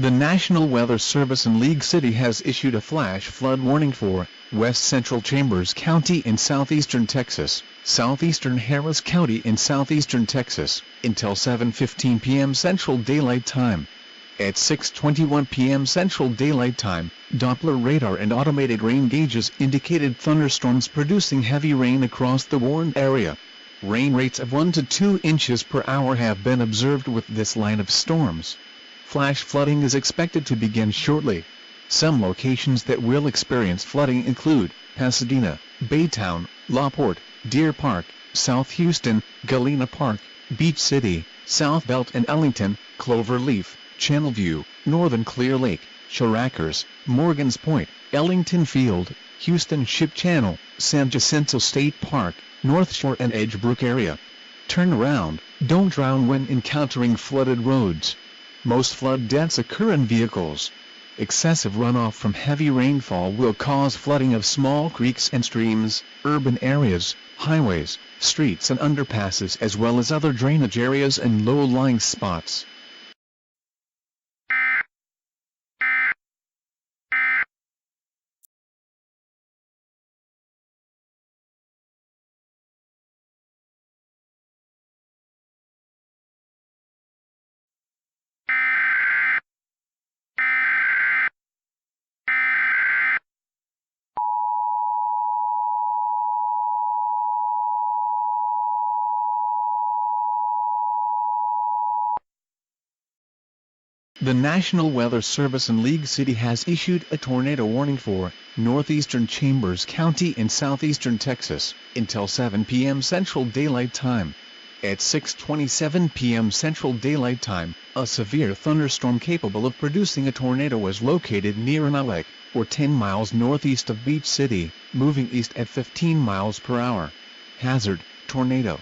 The National Weather Service in League City has issued a flash flood warning for West Central Chambers County in southeastern Texas, southeastern Harris County in southeastern Texas, until 7:15 p.m. Central Daylight Time. At 6:21 p.m. Central Daylight Time, Doppler radar and automated rain gauges indicated thunderstorms producing heavy rain across the warned area. Rain rates of 1 to 2 inches per hour have been observed with this line of storms. Flash flooding is expected to begin shortly. Some locations that will experience flooding include Pasadena, Baytown, LaPorte, Deer Park, South Houston, Galena Park, Beach City, South Belt and Ellington, Cloverleaf, Channelview, Northern Clear Lake, Characters, Morgan's Point, Ellington Field, Houston Ship Channel, San Jacinto State Park, North Shore and Edgebrook area. Turn around, don't drown when encountering flooded roads. Most flood deaths occur in vehicles. Excessive runoff from heavy rainfall will cause flooding of small creeks and streams, urban areas, highways, streets and underpasses as well as other drainage areas and low-lying spots. The National Weather Service in League City has issued a tornado warning for northeastern Chambers County in southeastern Texas until 7 p.m. Central Daylight Time. At 6:27 p.m. Central Daylight Time, a severe thunderstorm capable of producing a tornado was located near Anahuac, or 10 miles northeast of Beach City, moving east at 15 miles per hour. Hazard: tornado.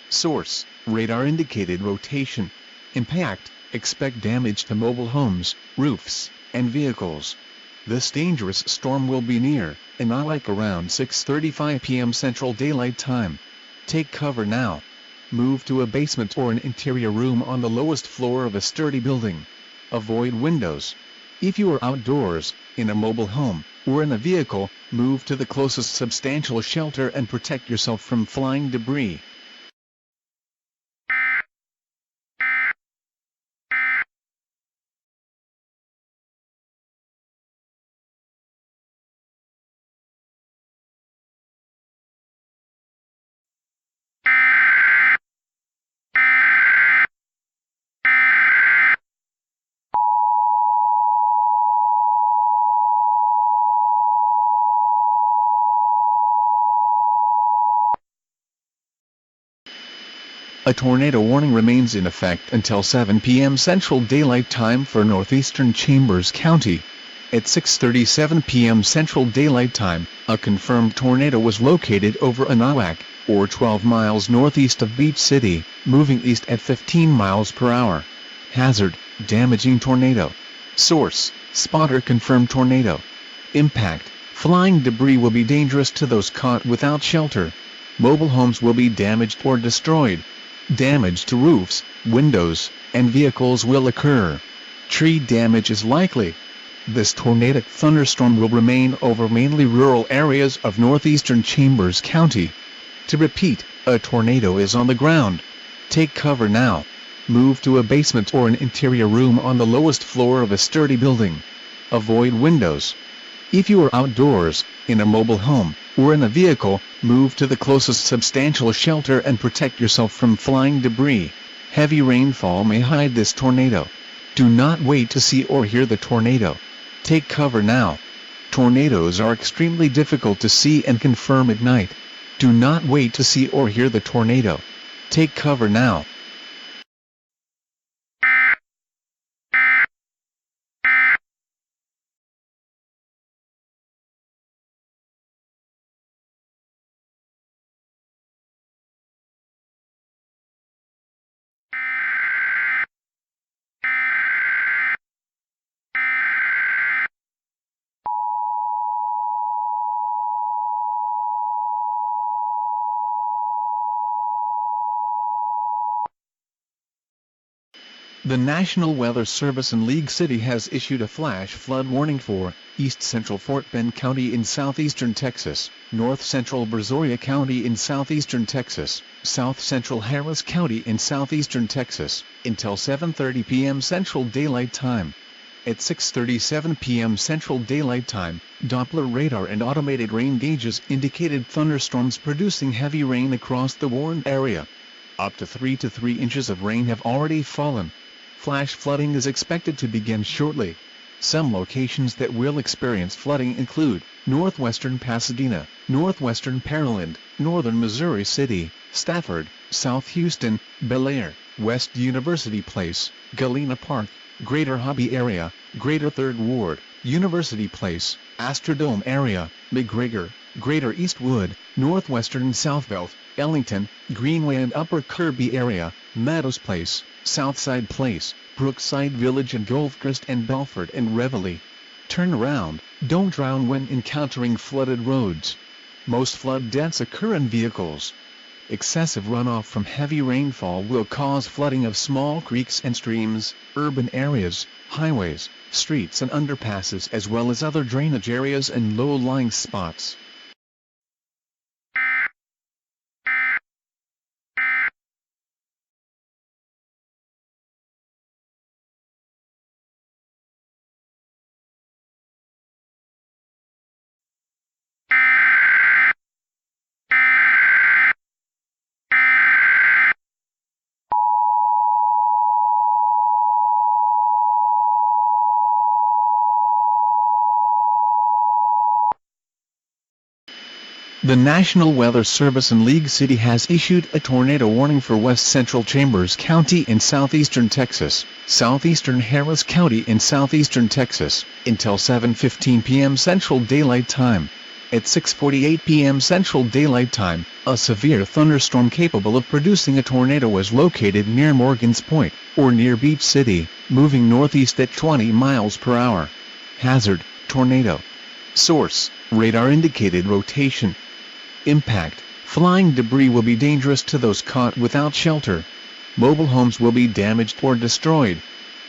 Source: radar indicated rotation. Impact: expect damage to mobile homes, roofs, and vehicles. This dangerous storm will be near Anahuac around 6:35 p.m. Central Daylight Time. Take cover now. Move to a basement or an interior room on the lowest floor of a sturdy building. Avoid windows. If you are outdoors, in a mobile home, or in a vehicle, move to the closest substantial shelter and protect yourself from flying debris. A tornado warning remains in effect until 7 p.m. Central Daylight Time for northeastern Chambers County. At 6:37 p.m. Central Daylight Time, a confirmed tornado was located over Anahuac, or 12 miles northeast of Beach City, moving east at 15 miles per hour. Hazard: damaging tornado. Source: spotter confirmed tornado. Impact: flying debris will be dangerous to those caught without shelter. Mobile homes will be damaged or destroyed. Damage to roofs, windows, and vehicles will occur. Tree damage is likely. This tornadic thunderstorm will remain over mainly rural areas of northeastern Chambers County. To repeat, a tornado is on the ground. Take cover now. Move to a basement or an interior room on the lowest floor of a sturdy building. Avoid windows. If you are outdoors, in a mobile home, or in a vehicle, move to the closest substantial shelter and protect yourself from flying debris. Heavy rainfall may hide this tornado. Do not wait to see or hear the tornado. Take cover now. Tornadoes are extremely difficult to see and confirm at night. Do not wait to see or hear the tornado. Take cover now. The National Weather Service in League City has issued a flash flood warning for East Central Fort Bend County in southeastern Texas, North Central Brazoria County in southeastern Texas, South Central Harris County in southeastern Texas, until 7:30 p.m. Central Daylight Time. At 6:37 p.m. Central Daylight Time, Doppler radar and automated rain gauges indicated thunderstorms producing heavy rain across the warned area. Up to 3 to 3 inches of rain have already fallen. Flash flooding is expected to begin shortly. Some locations that will experience flooding include northwestern Pasadena, northwestern Pearland, northern Missouri City, Stafford, South Houston, Bel Air, West University Place, Galena Park, Greater Hobby Area, Greater Third Ward, University Place, Astrodome Area, McGregor, Greater Eastwood, northwestern Southville, Ellington, Greenway and Upper Kirby Area, Meadows Place, Southside Place, Brookside Village and Gulfcrest and Belford and Reveille. Turn around, don't drown when encountering flooded roads. Most flood deaths occur in vehicles. Excessive runoff from heavy rainfall will cause flooding of small creeks and streams, urban areas, highways, streets and underpasses as well as other drainage areas and low-lying spots. The National Weather Service in League City has issued a tornado warning for west central Chambers County in southeastern Texas, southeastern Harris County in southeastern Texas, until 7:15 p.m. Central Daylight Time. At 6:48 p.m. Central Daylight Time, a severe thunderstorm capable of producing a tornado was located near Morgan's Point, or near Beach City, moving northeast at 20 miles per hour. Hazard: tornado. Source: radar indicated rotation. Impact: flying debris will be dangerous to those caught without shelter. Mobile homes will be damaged or destroyed.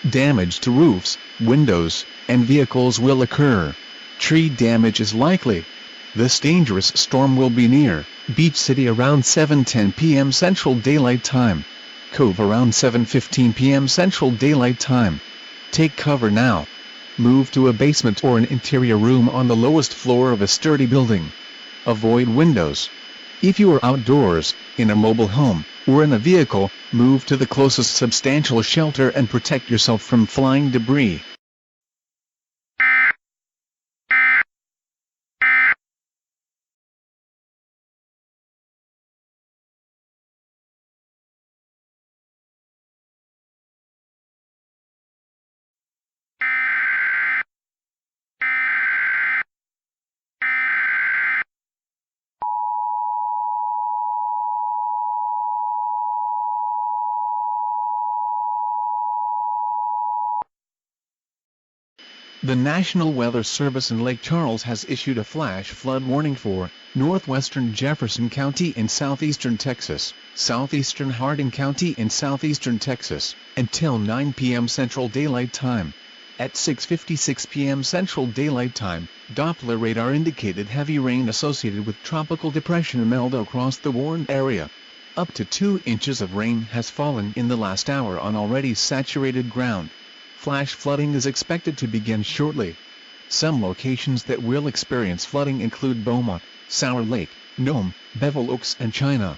Damage to roofs, windows, and vehicles will occur. Tree damage is likely. This dangerous storm will be near Beach City around 7:10 p.m. Central Daylight Time. Cove around 7:15 p.m. Central Daylight Time. Take cover now. Move to a basement or an interior room on the lowest floor of a sturdy building. Avoid windows. If you are outdoors, in a mobile home, or in a vehicle, move to the closest substantial shelter and protect yourself from flying debris. The National Weather Service in Lake Charles has issued a flash flood warning for northwestern Jefferson County in southeastern Texas, southeastern Hardin County in southeastern Texas, until 9 p.m. Central Daylight Time. At 6:56 p.m. Central Daylight Time, Doppler radar indicated heavy rain associated with Tropical Depression Imelda across the warned area. Up to 2 inches of rain has fallen in the last hour on already saturated ground. Flash flooding is expected to begin shortly. Some locations that will experience flooding include Beaumont, Sour Lake, Nome, Bevel Oaks and China.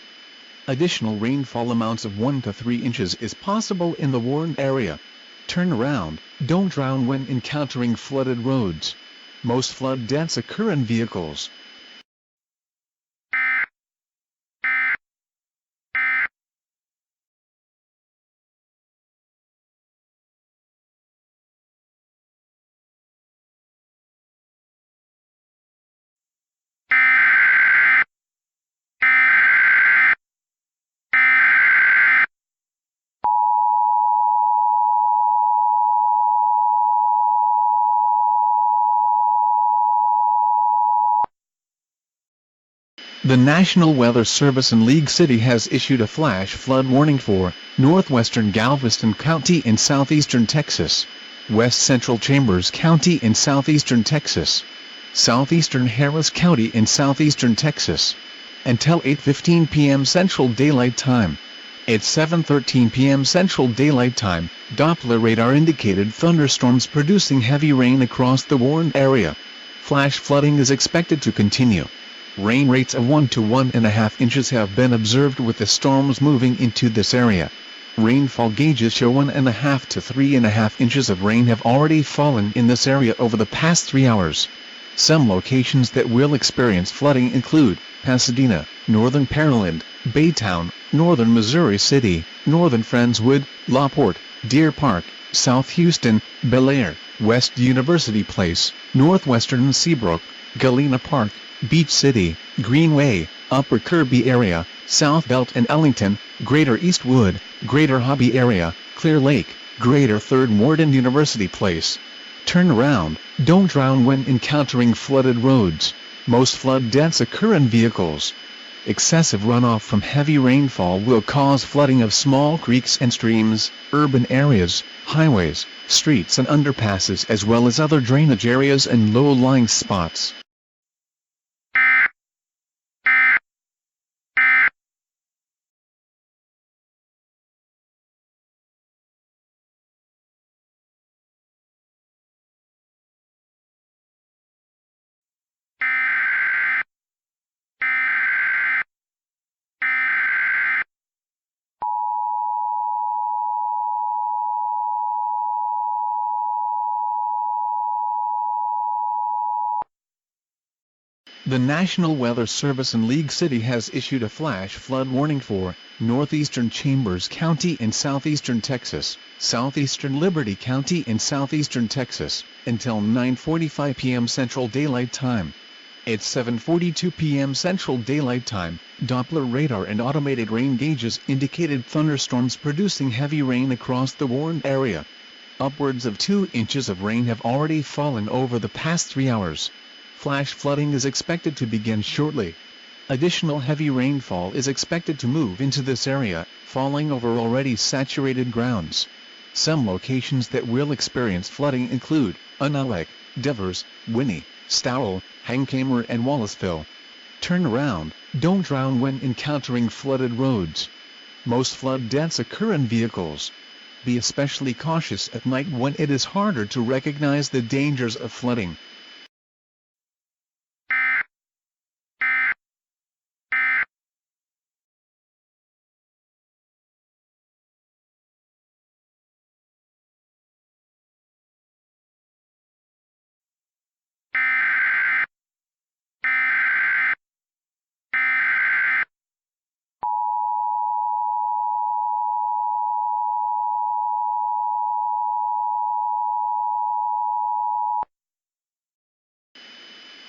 Additional rainfall amounts of 1 to 3 inches is possible in the warned area. Turn around, don't drown when encountering flooded roads. Most flood deaths occur in vehicles. The National Weather Service in League City has issued a flash flood warning for northwestern Galveston County in southeastern Texas, west central Chambers County in southeastern Texas, southeastern Harris County in southeastern Texas, until 8:15 p.m. Central Daylight Time. At 7:13 p.m. Central Daylight Time, Doppler radar indicated thunderstorms producing heavy rain across the warned area. Flash flooding is expected to continue. Rain rates of 1 to 1.5 inches have been observed with the storms moving into this area. Rainfall gauges show 1.5 to 3.5 inches of rain have already fallen in this area over the past 3 hours. Some locations that will experience flooding include Pasadena, northern Pearland, Baytown, northern Missouri City, northern Friendswood, LaPorte, Deer Park, South Houston, Bel Air, West University Place, northwestern Seabrook, Galena Park, Beach City, Greenway, Upper Kirby area, South Belt and Ellington, Greater Eastwood, Greater Hobby area, Clear Lake, Greater Third Ward and University Place. Turn around, don't drown when encountering flooded roads. Most flood deaths occur in vehicles. Excessive runoff from heavy rainfall will cause flooding of small creeks and streams, urban areas, highways, streets and underpasses as well as other drainage areas and low-lying spots. The National Weather Service in League City has issued a flash flood warning for northeastern Chambers County in southeastern Texas, southeastern Liberty County in southeastern Texas, until 9:45 p.m. Central Daylight Time. At 7:42 p.m. Central Daylight Time, Doppler radar and automated rain gauges indicated thunderstorms producing heavy rain across the warned area. Upwards of 2 inches of rain have already fallen over the past 3 hours. Flash flooding is expected to begin shortly. Additional heavy rainfall is expected to move into this area, falling over already saturated grounds. Some locations that will experience flooding include Unalak, Devers, Winnie, Stowell, Hankamer and Wallaceville. Turn around, don't drown when encountering flooded roads. Most flood deaths occur in vehicles. Be especially cautious at night when it is harder to recognize the dangers of flooding.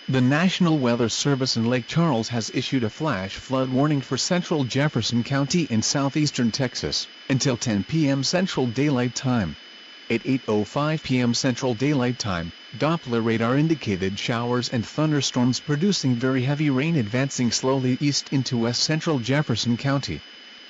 The National Weather Service in Lake Charles has issued a flash flood warning for central Jefferson County in southeastern Texas, until 10 p.m. Central Daylight Time. At 8:05 p.m. Central Daylight Time, Doppler radar indicated showers and thunderstorms producing very heavy rain advancing slowly east into west central Jefferson County.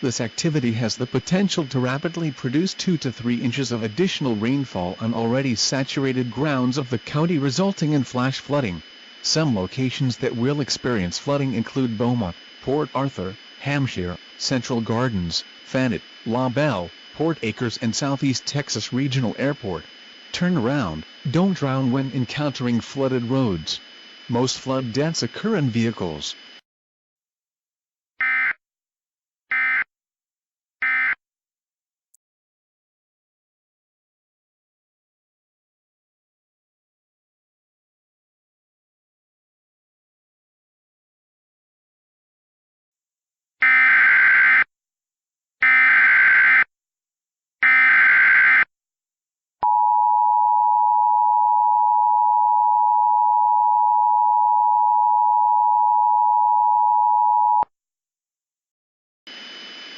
This activity has the potential to rapidly produce 2 to 3 inches of additional rainfall on already saturated grounds of the county, resulting in flash flooding. Some locations that will experience flooding include Beaumont, Port Arthur, Hampshire, Central Gardens, Fannett, La Belle, Port Acres and Southeast Texas Regional Airport. Turn around, don't drown when encountering flooded roads. Most flood deaths occur in vehicles.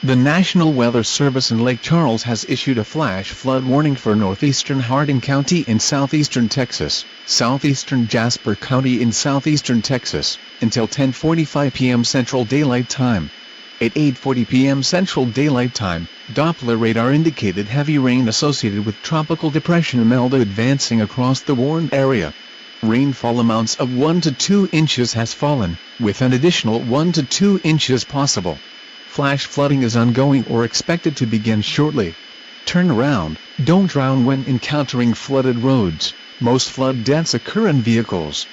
The National Weather Service in Lake Charles has issued a flash flood warning for northeastern Hardin County in southeastern Texas, southeastern Jasper County in southeastern Texas, until 10:45 p.m. Central Daylight Time. At 8:40 p.m. Central Daylight Time, Doppler radar indicated heavy rain associated with Tropical Depression Imelda advancing across the warned area. Rainfall amounts of 1 to 2 inches has fallen, with an additional 1 to 2 inches possible. Flash flooding is ongoing or expected to begin shortly. Turn around, don't drown when encountering flooded roads. Most flood deaths occur in vehicles.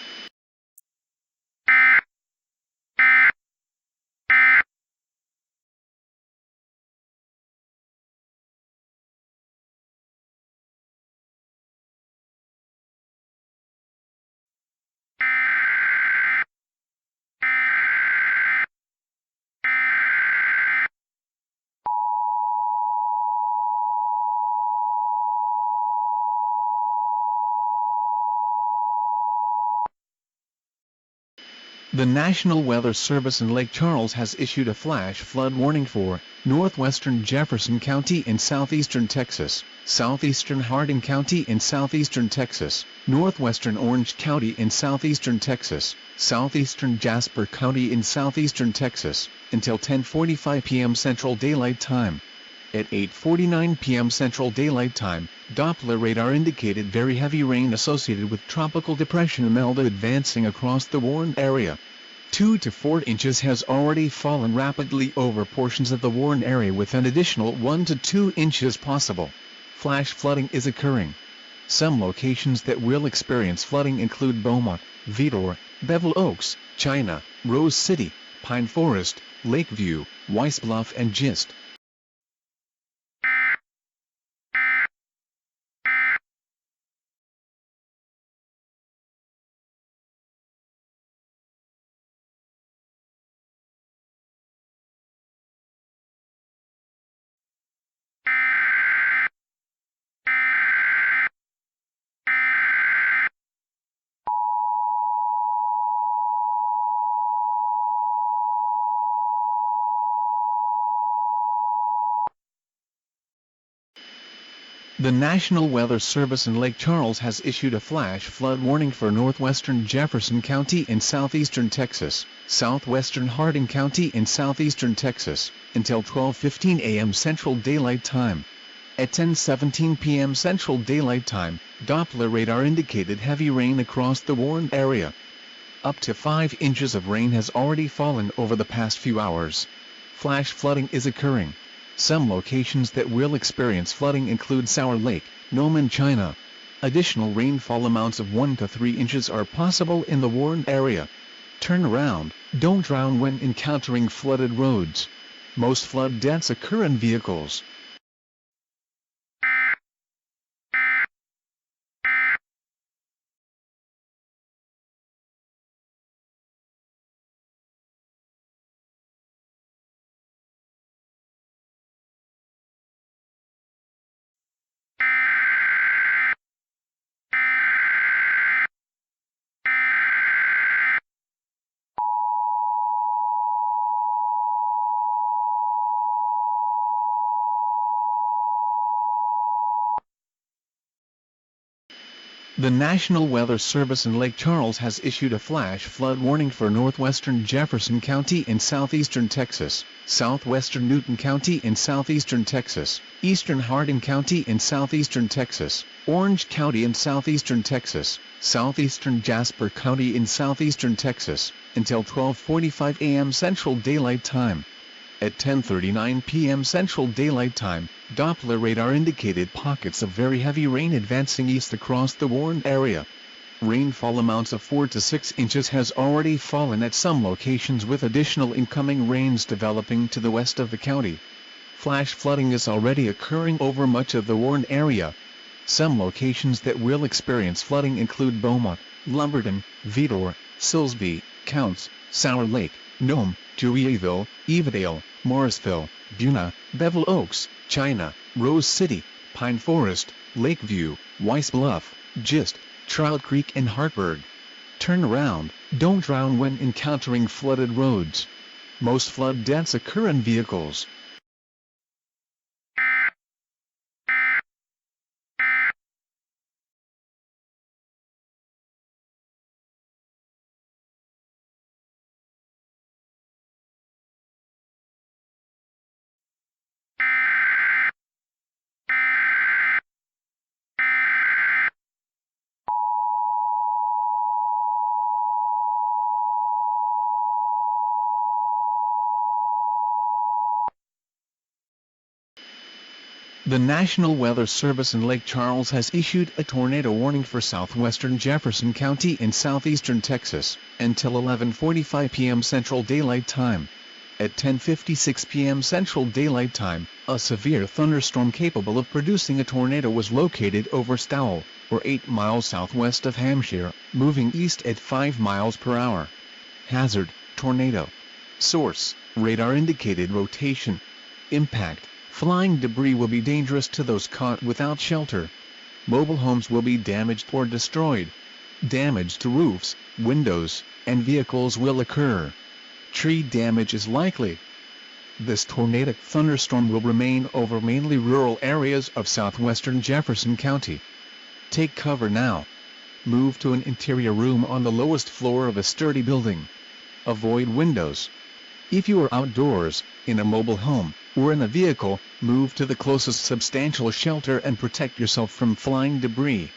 The National Weather Service in Lake Charles has issued a flash flood warning for northwestern Jefferson County in southeastern Texas, southeastern Hardin County in southeastern Texas, northwestern Orange County in southeastern Texas, southeastern Jasper County in southeastern Texas, until 10:45 p.m. Central Daylight Time. At 8:49 p.m. Central Daylight Time, Doppler radar indicated very heavy rain associated with Tropical Depression Imelda advancing across the warned area. 2 to 4 inches has already fallen rapidly over portions of the warned area with an additional 1 to 2 inches possible. Flash flooding is occurring. Some locations that will experience flooding include Beaumont, Vidor, Bevel Oaks, China, Rose City, Pine Forest, Lakeview, Weiss Bluff and Gist. The National Weather Service in Lake Charles has issued a flash flood warning for northwestern Jefferson County in southeastern Texas, southwestern Hardin County in southeastern Texas, until 12:15 a.m. Central Daylight Time. At 10:17 p.m. Central Daylight Time, Doppler radar indicated heavy rain across the warned area. Up to 5 inches of rain has already fallen over the past few hours. Flash flooding is occurring. Some locations that will experience flooding include Sour Lake, Nome, China. Additional rainfall amounts of 1 to 3 inches are possible in the warned area. Turn around, don't drown when encountering flooded roads. Most flood deaths occur in vehicles. The National Weather Service in Lake Charles has issued a flash flood warning for northwestern Jefferson County in southeastern Texas, southwestern Newton County in southeastern Texas, eastern Hardin County in southeastern Texas, Orange County in southeastern Texas, southeastern Jasper County in southeastern Texas, until 12:45 a.m. Central Daylight Time. At 10:39 p.m. Central Daylight Time, Doppler radar indicated pockets of very heavy rain advancing east across the warned area. Rainfall amounts of 4 to 6 inches has already fallen at some locations with additional incoming rains developing to the west of the county. Flash flooding is already occurring over much of the warned area. Some locations that will experience flooding include Beaumont, Lumberton, Vidor, Silsbee, Counts, Sour Lake, Nome, Deweyville, Evadale, Morrisville, Buna, Bevel Oaks, China, Rose City, Pine Forest, Lakeview, Weiss Bluff, Gist, Trout Creek and Hartburg. Turn around, don't drown when encountering flooded roads. Most flood deaths occur in vehicles. The National Weather Service in Lake Charles has issued a tornado warning for southwestern Jefferson County in southeastern Texas, until 11:45 p.m. Central Daylight Time. At 10:56 p.m. Central Daylight Time, a severe thunderstorm capable of producing a tornado was located over Stowell, or 8 miles southwest of Hampshire, moving east at 5 miles per hour. Hazard: tornado. Source: radar indicated rotation. Impact: flying debris will be dangerous to those caught without shelter. Mobile homes will be damaged or destroyed. Damage to roofs, windows, and vehicles will occur. Tree damage is likely. This tornadic thunderstorm will remain over mainly rural areas of southwestern Jefferson County. Take cover now. Move to an interior room on the lowest floor of a sturdy building. Avoid windows. If you are outdoors, in a mobile home, or in a vehicle, move to the closest substantial shelter and protect yourself from flying debris.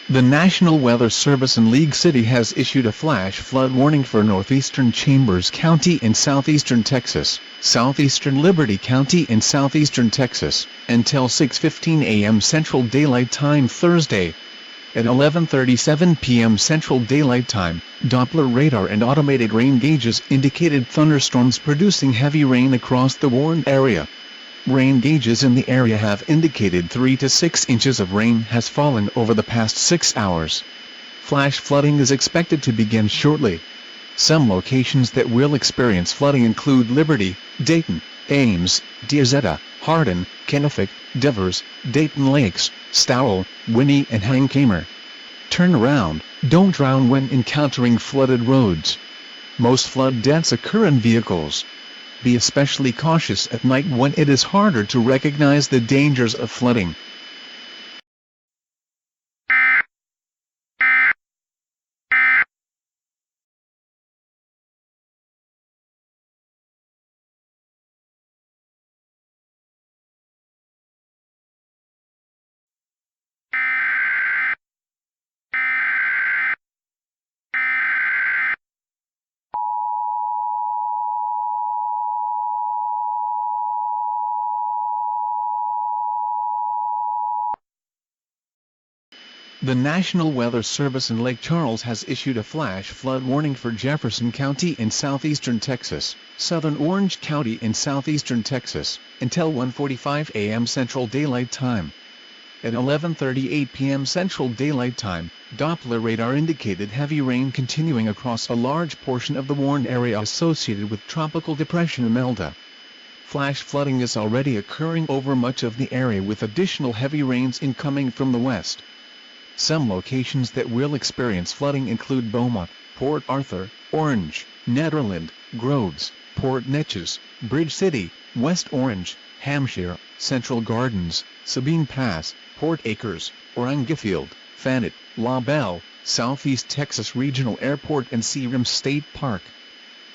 The National Weather Service in League City has issued a flash flood warning for northeastern Chambers County in southeastern Texas, southeastern Liberty County in southeastern Texas, until 6:15 a.m. Central Daylight Time Thursday. At 11:37 p.m. Central Daylight Time, Doppler radar and automated rain gauges indicated thunderstorms producing heavy rain across the warned area. Rain gauges in the area have indicated 3 to 6 inches of rain has fallen over the past 6 hours. Flash flooding is expected to begin shortly. Some locations that will experience flooding include Liberty, Dayton, Ames, Diazetta, Hardin, Catastrophic, Devers, Dayton Lakes, Stowell, Winnie and Hankamer. Turn around, don't drown when encountering flooded roads. Most flood deaths occur in vehicles. Be especially cautious at night when it is harder to recognize the dangers of flooding. The National Weather Service in Lake Charles has issued a flash flood warning for Jefferson County in southeastern Texas, southern Orange County in southeastern Texas, until 1:45 a.m. Central Daylight Time. At 11:38 p.m. Central Daylight Time, Doppler radar indicated heavy rain continuing across a large portion of the warned area associated with Tropical Depression Imelda. Flash flooding is already occurring over much of the area with additional heavy rains incoming from the west. Some locations that will experience flooding include Beaumont, Port Arthur, Orange, Nederland, Groves, Port Neches, Bridge City, West Orange, Hampshire, Central Gardens, Sabine Pass, Port Acres, Orangefield, Fannett, La Belle, Southeast Texas Regional Airport and Searim State Park.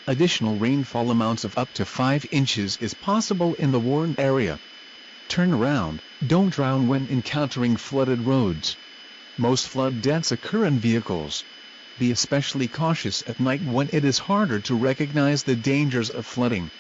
Additional rainfall amounts of up to 5 inches is possible in the warned area. Turn around, don't drown when encountering flooded roads. Most flood deaths occur in vehicles. Be especially cautious at night when it is harder to recognize the dangers of flooding.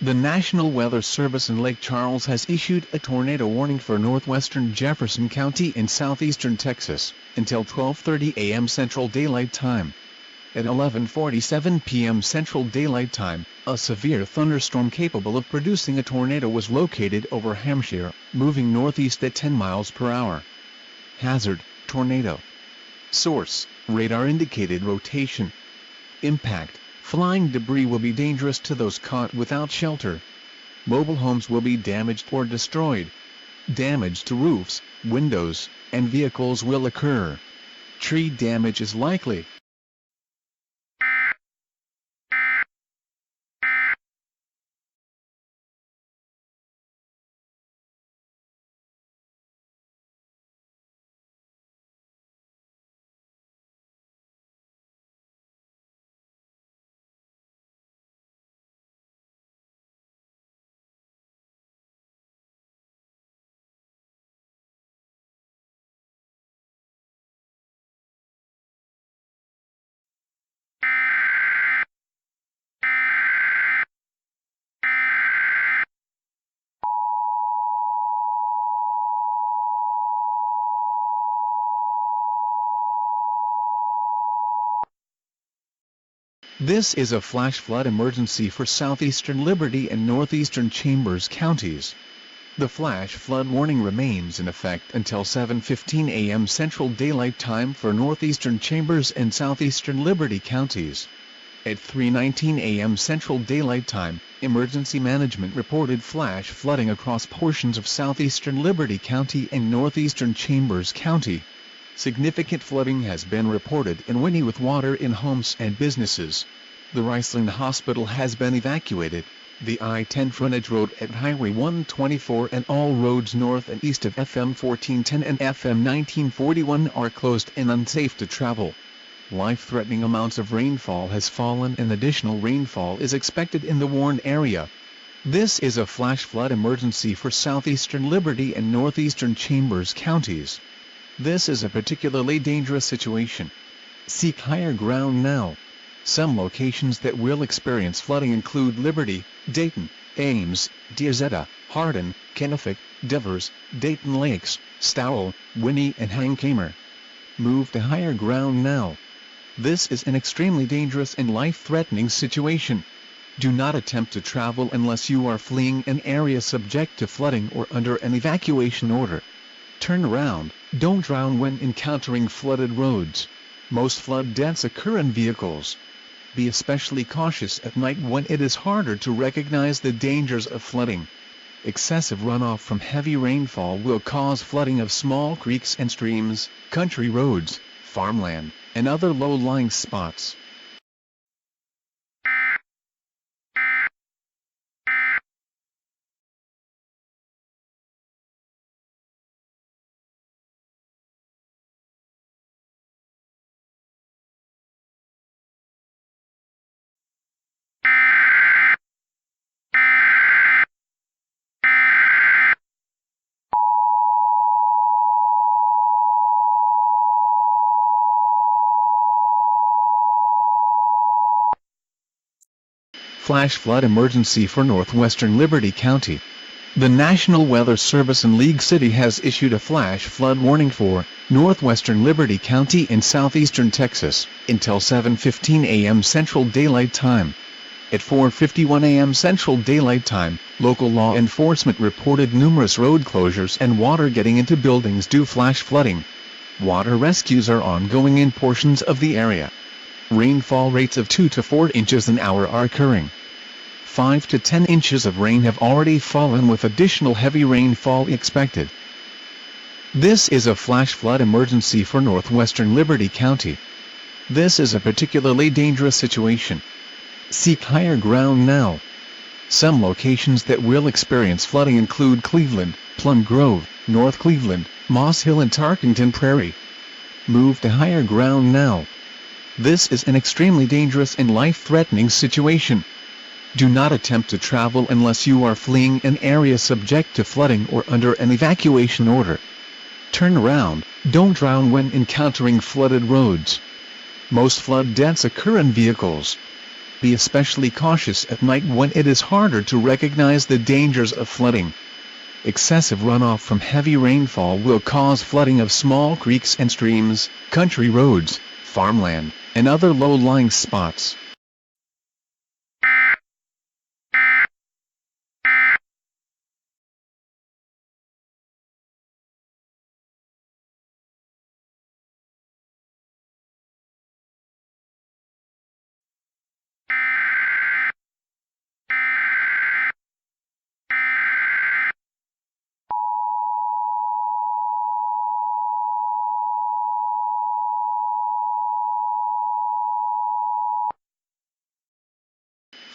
The National Weather Service in Lake Charles has issued a tornado warning for northwestern Jefferson County in southeastern Texas, until 12:30 a.m. Central Daylight Time. At 11:47 p.m. Central Daylight Time, a severe thunderstorm capable of producing a tornado was located over Hampshire, moving northeast at 10 miles per hour. Hazard: tornado. Source: radar indicated rotation. Impact: flying debris will be dangerous to those caught without shelter. Mobile homes will be damaged or destroyed. Damage to roofs, windows, and vehicles will occur. Tree damage is likely. This is a flash flood emergency for southeastern Liberty and northeastern Chambers counties. The flash flood warning remains in effect until 7:15 a.m. Central Daylight Time for northeastern Chambers and southeastern Liberty counties. At 3:19 a.m. Central Daylight Time, Emergency Management reported flash flooding across portions of southeastern Liberty County and northeastern Chambers County. Significant flooding has been reported in Winnie with water in homes and businesses. The Riceland Hospital has been evacuated. The I-10 frontage road at Highway 124 and all roads north and east of FM 1410 and FM 1941 are closed and unsafe to travel. Life-threatening amounts of rainfall has fallen and additional rainfall is expected in the Warren area. This is a flash flood emergency for southeastern Liberty and northeastern Chambers counties. This is a particularly dangerous situation. Seek higher ground now. Some locations that will experience flooding include Liberty, Dayton, Ames, Diazetta, Hardin, Catastrophic, Devers, Dayton Lakes, Stowell, Winnie and Hankamer. Move to higher ground now. This is an extremely dangerous and life-threatening situation. Do not attempt to travel unless you are fleeing an area subject to flooding or under an evacuation order. Turn around, don't drown when encountering flooded roads. Most flood deaths occur in vehicles. Be especially cautious at night when it is harder to recognize the dangers of flooding. Excessive runoff from heavy rainfall will cause flooding of small creeks and streams, country roads, farmland, and other low-lying spots. Flash flood emergency for northwestern Liberty County. The National Weather Service in League City has issued a flash flood warning for northwestern Liberty County and southeastern Texas until 7:15 a.m. Central Daylight Time. At 4:51 a.m. Central Daylight Time, local law enforcement reported numerous road closures and water getting into buildings due to flash flooding. Water rescues are ongoing in portions of the area. Rainfall rates of 2 to 4 inches an hour are occurring. 5 to 10 inches of rain have already fallen with additional heavy rainfall expected. This is a flash flood emergency for northwestern Liberty County. This is a particularly dangerous situation. Seek higher ground now. Some locations that will experience flooding include Cleveland, Plum Grove, North Cleveland, Moss Hill and Tarkington Prairie. Move to higher ground now. This is an extremely dangerous and life-threatening situation. Do not attempt to travel unless you are fleeing an area subject to flooding or under an evacuation order. Turn around, don't drown when encountering flooded roads. Most flood deaths occur in vehicles. Be especially cautious at night when it is harder to recognize the dangers of flooding. Excessive runoff from heavy rainfall will cause flooding of small creeks and streams, country roads, farmland, and other low-lying spots.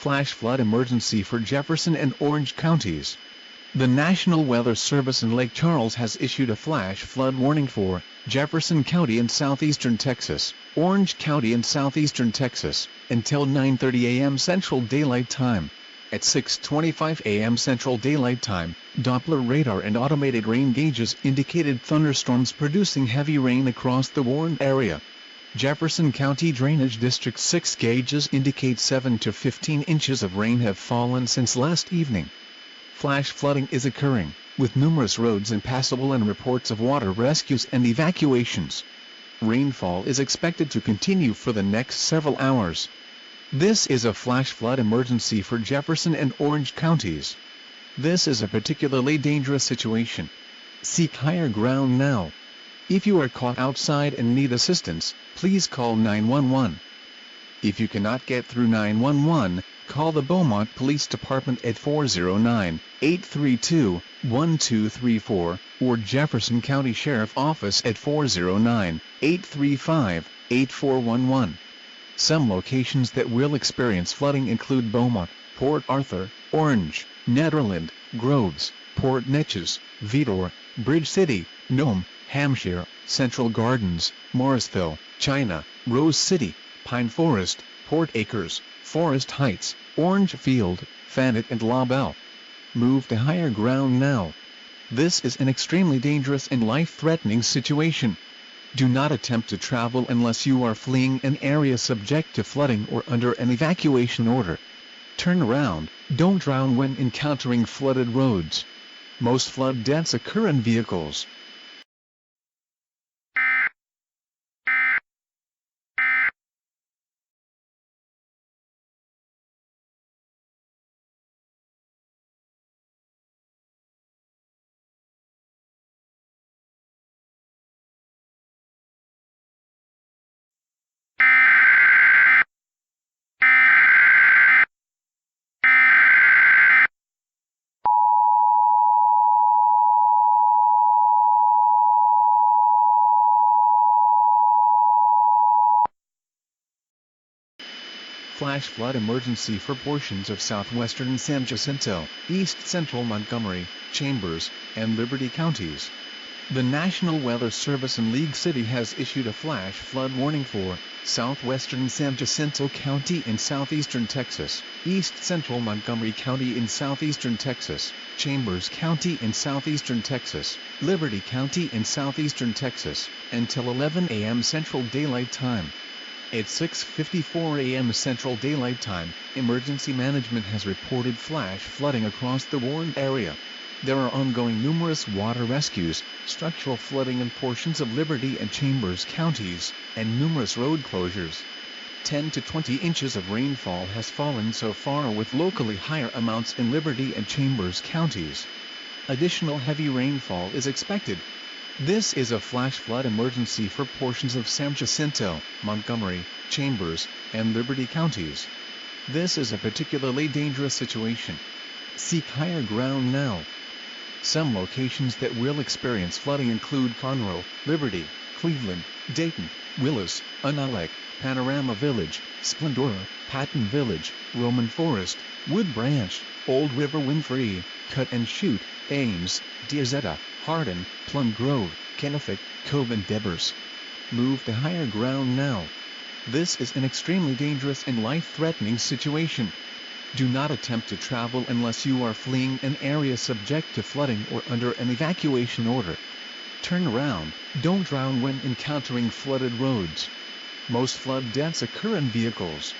Flash flood emergency for Jefferson and Orange counties. The National Weather Service in Lake Charles has issued a flash flood warning for Jefferson County in southeastern Texas, Orange County in southeastern Texas, until 9:30 a.m. Central Daylight Time. At 6:25 a.m. Central Daylight Time, Doppler radar and automated rain gauges indicated thunderstorms producing heavy rain across the warned area. Jefferson County Drainage District 6 gauges indicate 7 to 15 inches of rain have fallen since last evening. Flash flooding is occurring, with numerous roads impassable and reports of water rescues and evacuations. Rainfall is expected to continue for the next several hours. This is a flash flood emergency for Jefferson and Orange counties. This is a particularly dangerous situation. Seek higher ground now. If you are caught outside and need assistance, please call 911. If you cannot get through 911, call the Beaumont Police Department at 409-832-1234, or Jefferson County Sheriff Office at 409-835-8411. Some locations that will experience flooding include Beaumont, Port Arthur, Orange, Nederland, Groves, Port Neches, Vidor, Bridge City, Nome, Hampshire, Central Gardens, Morrisville, China, Rose City, Pine Forest, Port Acres, Forest Heights, Orange Field, Fannett and La Belle. Move to higher ground now. This is an extremely dangerous and life-threatening situation. Do not attempt to travel unless you are fleeing an area subject to flooding or under an evacuation order. Turn around, don't drown when encountering flooded roads. Most flood deaths occur in vehicles. Flash flood emergency for portions of southwestern San Jacinto, east central Montgomery, Chambers, and Liberty counties. The National Weather Service in League City has issued a flash flood warning for southwestern San Jacinto County in southeastern Texas, east central Montgomery County in southeastern Texas, Chambers County in southeastern Texas, Liberty County in southeastern Texas, until 11 a.m. Central Daylight Time. At 6:54 a.m. Central Daylight Time, Emergency Management has reported flash flooding across the warned area. There are ongoing numerous water rescues, structural flooding in portions of Liberty and Chambers counties, and numerous road closures. 10 to 20 inches of rainfall has fallen so far, with locally higher amounts in Liberty and Chambers counties. Additional heavy rainfall is expected. This is a flash flood emergency for portions of San Jacinto, Montgomery, Chambers, and Liberty counties. This is a particularly dangerous situation. Seek higher ground now. Some locations that will experience flooding include Conroe, Liberty, Cleveland, Dayton, Willis, Unalak, Panorama Village, Splendora, Patton Village, Roman Forest, Wood Branch, Old River Winfrey, Cut and Shoot, Ames, Diazetta, Hardin, Plum Grove, Kennefic, Cove and Devers. Move to higher ground now. This is an extremely dangerous and life-threatening situation. Do not attempt to travel unless you are fleeing an area subject to flooding or under an evacuation order. Turn around, don't drown when encountering flooded roads. Most flood deaths occur in vehicles.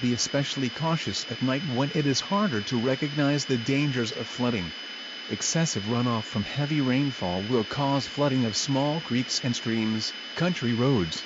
Be especially cautious at night when it is harder to recognize the dangers of flooding. Excessive runoff from heavy rainfall will cause flooding of small creeks and streams, country roads,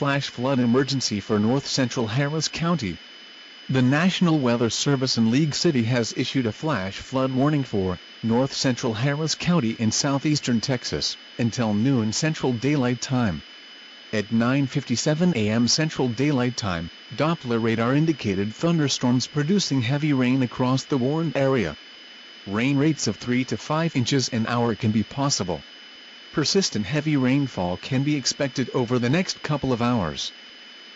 Flash flood emergency for North Central Harris County. The National Weather Service in League City has issued a flash flood warning for North Central Harris County in southeastern Texas until noon Central Daylight Time. At 9:57 a.m. Central Daylight Time, Doppler radar indicated thunderstorms producing heavy rain across the warned area. Rain rates of 3 to 5 inches an hour can be possible. Persistent heavy rainfall can be expected over the next couple of hours.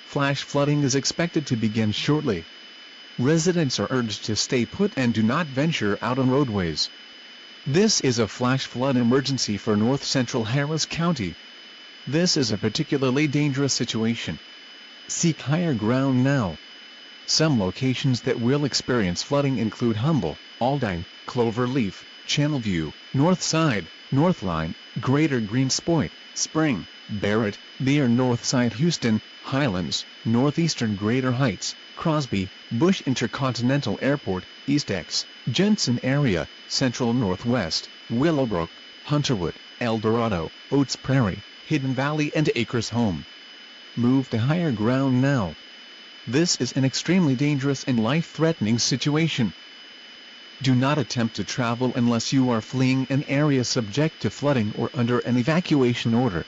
Flash flooding is expected to begin shortly. Residents are urged to stay put and do not venture out on roadways. This is a flash flood emergency for North Central Harris County. This is a particularly dangerous situation. Seek higher ground now. Some locations that will experience flooding include Humble, Aldine, Cloverleaf, Channelview, Northside, Northline, Greater Greens Point, Spring, Barrett, Beer, Northside, Houston, Highlands, Northeastern Greater Heights, Crosby, Bush Intercontinental Airport, Eastex, Jensen area, Central Northwest, Willowbrook, Hunterwood, El Dorado, Oates Prairie, Hidden Valley and Acres Home. Move to higher ground now. This is an extremely dangerous and life-threatening situation. Do not attempt to travel unless you are fleeing an area subject to flooding or under an evacuation order.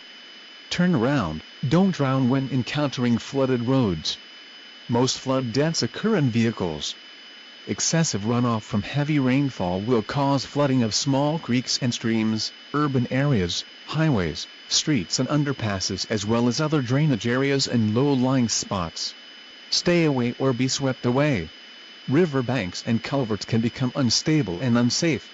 Turn around, don't drown when encountering flooded roads. Most flood deaths occur in vehicles. Excessive runoff from heavy rainfall will cause flooding of small creeks and streams, urban areas, highways, streets and underpasses as well as other drainage areas and low-lying spots. Stay away or be swept away. River banks and culverts can become unstable and unsafe.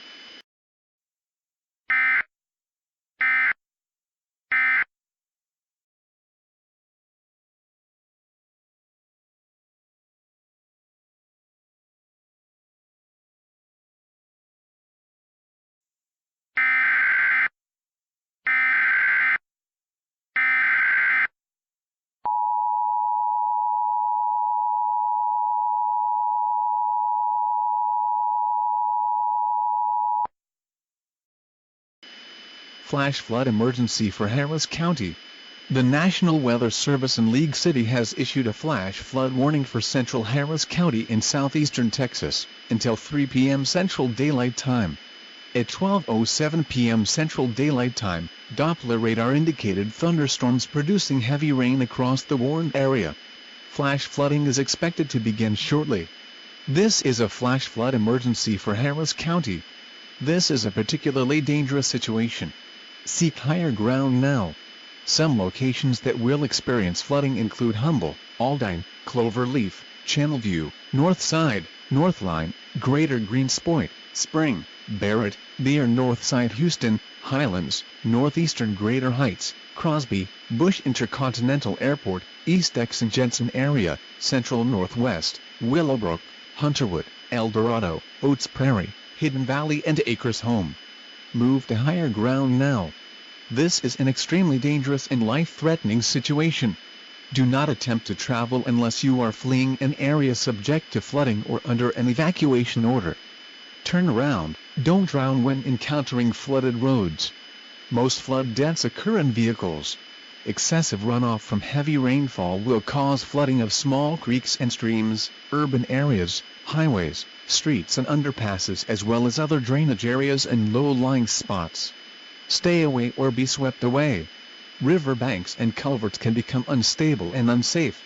Flash flood emergency for Harris County. The National Weather Service in League City has issued a flash flood warning for Central Harris County in southeastern Texas until 3 p.m. Central Daylight Time. At 12:07 p.m. Central Daylight Time, Doppler radar indicated thunderstorms producing heavy rain across the warned area. Flash flooding is expected to begin shortly. This is a flash flood emergency for Harris County. This is a particularly dangerous situation. Seek higher ground now. Some locations that will experience flooding include Humble, Aldine, Cloverleaf, Channelview, Northside, Northline, Greater Greens Point, Spring, Barrett, Beer, Northside, Houston, Highlands, Northeastern Greater Heights, Crosby, Bush Intercontinental Airport, Eastex and Jensen area, Central Northwest, Willowbrook, Hunterwood, El Dorado, Oates Prairie, Hidden Valley and Acres Home. Move to higher ground now. This is an extremely dangerous and life-threatening situation. Do not attempt to travel unless you are fleeing an area subject to flooding or under an evacuation order. Turn around, don't drown when encountering flooded roads. Most flood deaths occur in vehicles. Excessive runoff from heavy rainfall will cause flooding of small creeks and streams, urban areas, highways, streets and underpasses as well as other drainage areas and low-lying spots. Stay away or be swept away. River banks and culverts can become unstable and unsafe.